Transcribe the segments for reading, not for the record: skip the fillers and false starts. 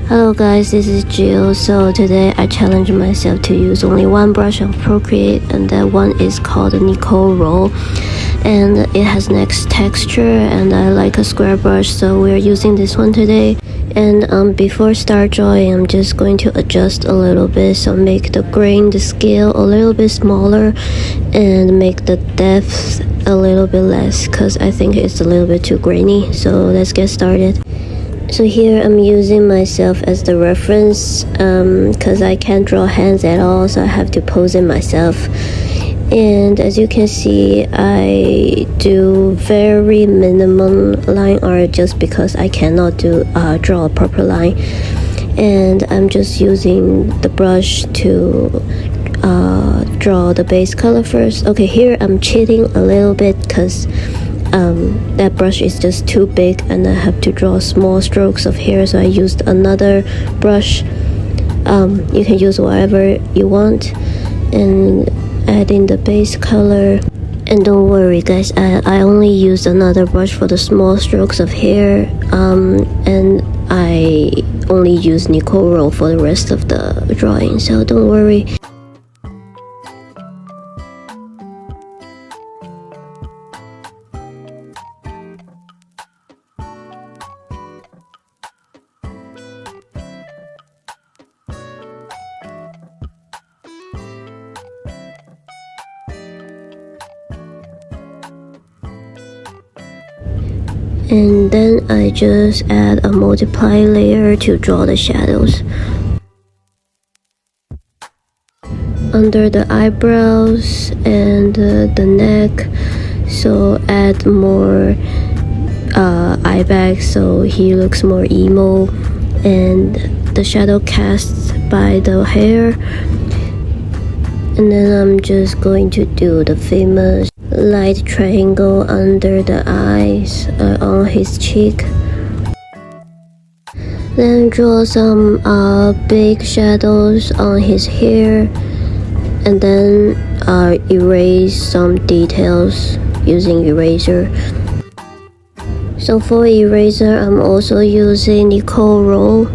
Hello guys, this is Jyauii. So today I challenge myself to use only one brush of Procreate, and that one is called Nikko Rull, and it has nice texture and I like a square brush, so we're using this one today. And before start drawing, I'm just going to adjust a little bit, so make the grain, the scale a little bit smaller and make the depth a little bit less because I think it's a little bit too grainy. So let's get started. So here I'm using myself as the reference because I can't draw hands at all, so I have to pose it myself. And as you can see, I do very minimum line art just because I cannot draw a proper line, and I'm just using the brush to draw the base color first. Okay, here I'm cheating a little bit because that brush is just too big and I have to draw small strokes of hair, so I used another brush. You can use whatever you want, and add in the base color. And don't worry guys, I only used another brush for the small strokes of hair, and I only use Nikko Rull for the rest of the drawing, so don't worry. And then I just add a multiply layer to draw the shadows under the eyebrows and the neck. So add more eye bags so he looks more emo, and the shadow cast by the hair. And then I'm just going to do the famous light triangle under the eyes on his cheek. Then draw some big shadows on his hair, and then erase some details using eraser. So for eraser, I'm also using Nikko Rull.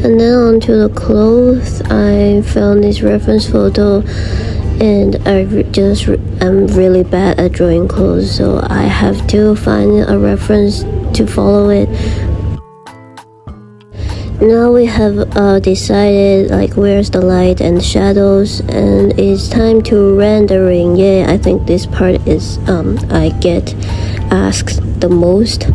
And then onto the clothes, I found this reference photo, and I'm really bad at drawing clothes, so I have to find a reference to follow it. Now we have decided like where's the light and shadows, and it's time to rendering. Yeah, I think this part is I get asked the most.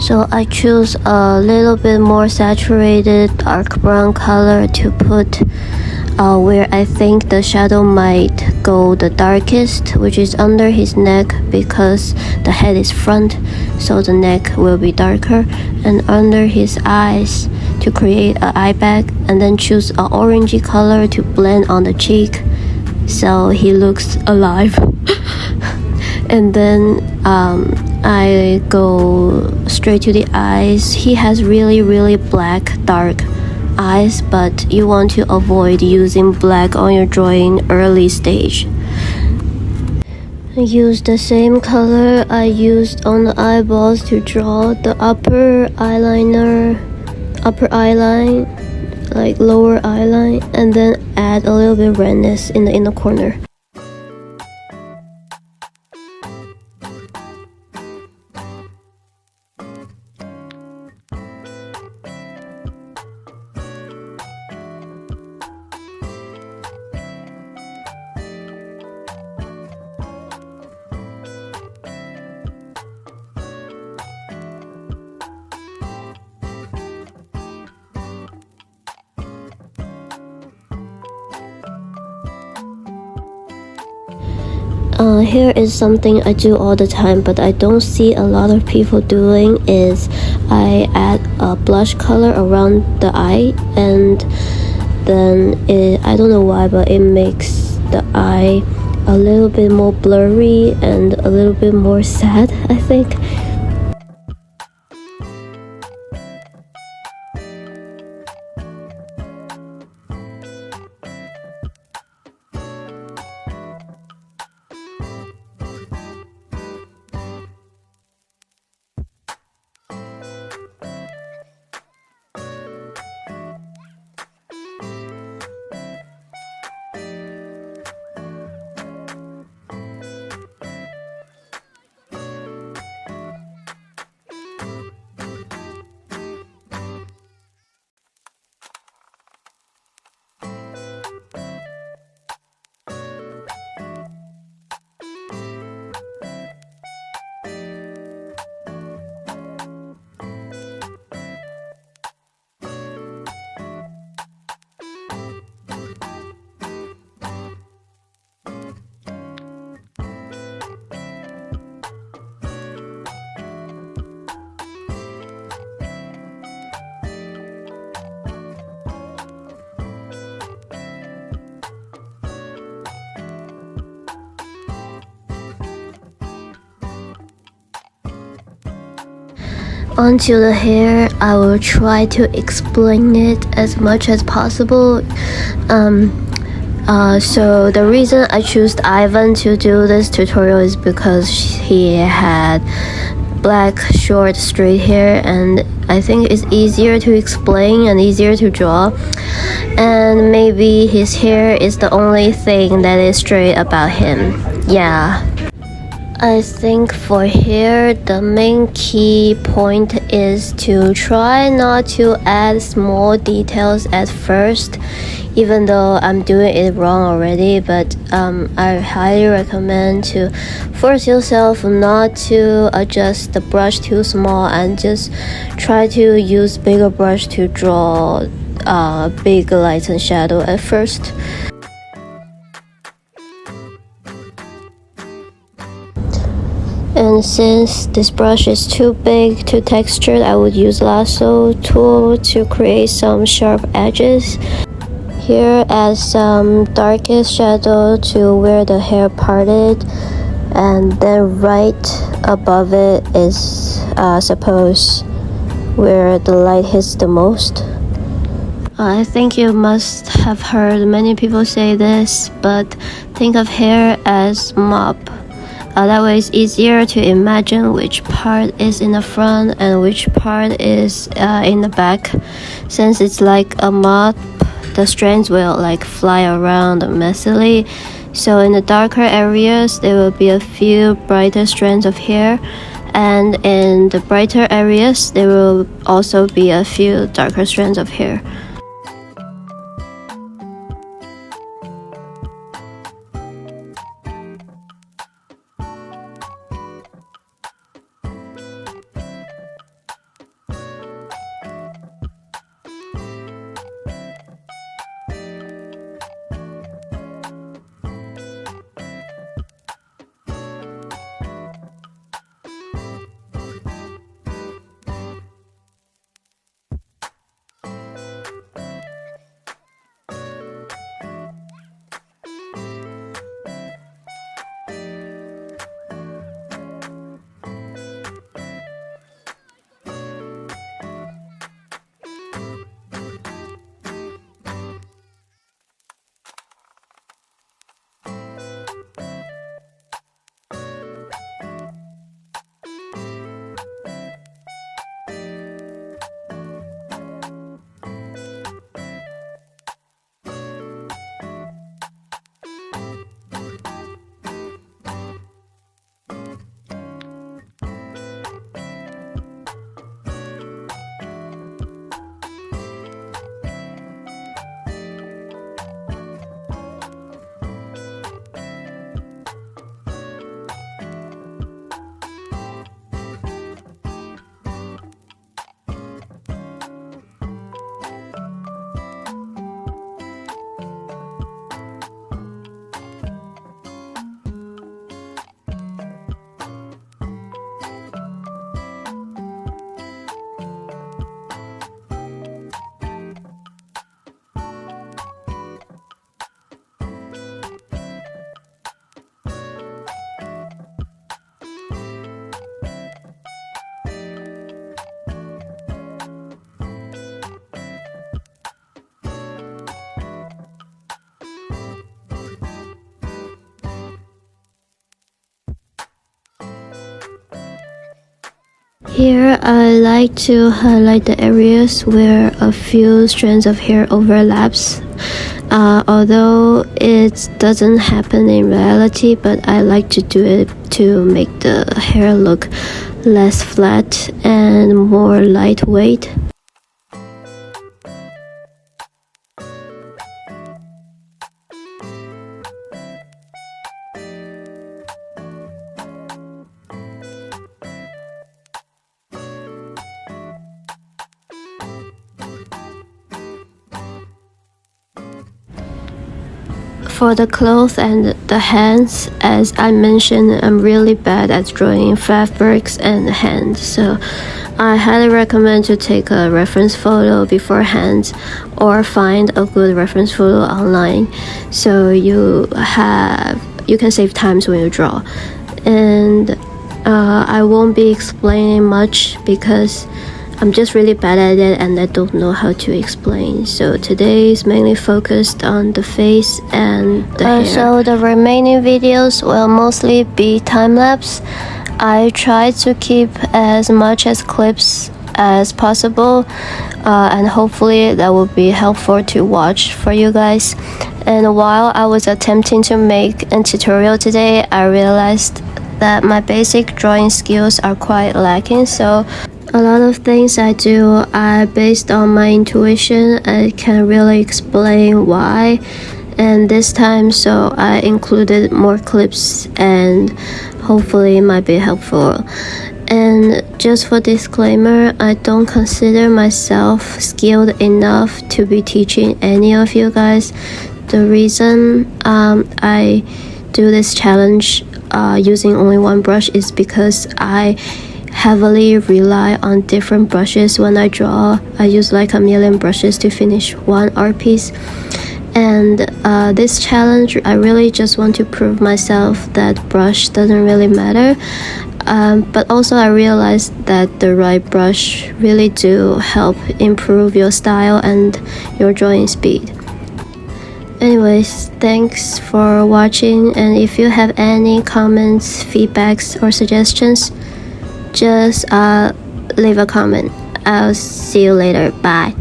So I choose a little bit more saturated dark brown color to put where I think the shadow might go the darkest, which is under his neck, because the head is front, so the neck will be darker, and under his eyes to create an eye bag, and then choose an orangey color to blend on the cheek so he looks alive. And then I go straight to the eyes. He has really black dark eyes, but you want to avoid using black on your drawing early stage. I use the same color I used on the eyeballs to draw the upper eyeline, like lower eyeline, and then add a little bit redness in the inner corner. Here is something I do all the time, but I don't see a lot of people doing, is I add a blush color around the eye, and then I don't know why, but it makes the eye a little bit more blurry and a little bit more sad, I think. Onto the hair, I will try to explain it as much as possible. So the reason I chose Ivan to do this tutorial is because he had black short straight hair, and I think it's easier to explain and easier to draw, and maybe his hair is the only thing that is straight about him. Yeah, I think for hair the main key point is to try not to add small details at first, even though I'm doing it wrong already. But I highly recommend to force yourself not to adjust the brush too small and just try to use bigger brush to draw big lights and shadow at first. And since this brush is too big, too textured, I would use lasso tool to create some sharp edges. Here, add some darkest shadow to where the hair parted, and then right above it is suppose where the light hits the most. I think you must have heard many people say this, but think of hair as mop. That way it's easier to imagine which part is in the front and which part is in the back. Since it's like a mop, the strands will like fly around messily. So in the darker areas, there will be a few brighter strands of hair, and in the brighter areas, there will also be a few darker strands of hair. Here, I like to highlight the areas where a few strands of hair overlaps. Although it doesn't happen in reality, but I like to do it to make the hair look less flat and more lightweight. For the clothes and the hands, as I mentioned, I'm really bad at drawing fabrics and hands, so I highly recommend to take a reference photo beforehand or find a good reference photo online, so you can save times when you draw. And I won't be explaining much because I'm just really bad at it and I don't know how to explain. So today is mainly focused on the face and the hair. So the remaining videos will mostly be time-lapse. I try to keep as much as clips as possible, and hopefully that will be helpful to watch for you guys. And while I was attempting to make a tutorial today, I realized that my basic drawing skills are quite lacking, so a lot of things I do are based on my intuition. I can't really explain why, and this time so I included more clips and hopefully it might be helpful. And just for disclaimer, I don't consider myself skilled enough to be teaching any of you guys. The reason I do this challenge using only one brush is because I heavily rely on different brushes when I draw. I use like a million brushes to finish one art piece. And this challenge, I really just want to prove myself that brush doesn't really matter. But also I realized that the right brush really do help improve your style and your drawing speed. Anyways, thanks for watching, and if you have any comments, feedbacks or suggestions, just leave a comment. I'll see you later. Bye.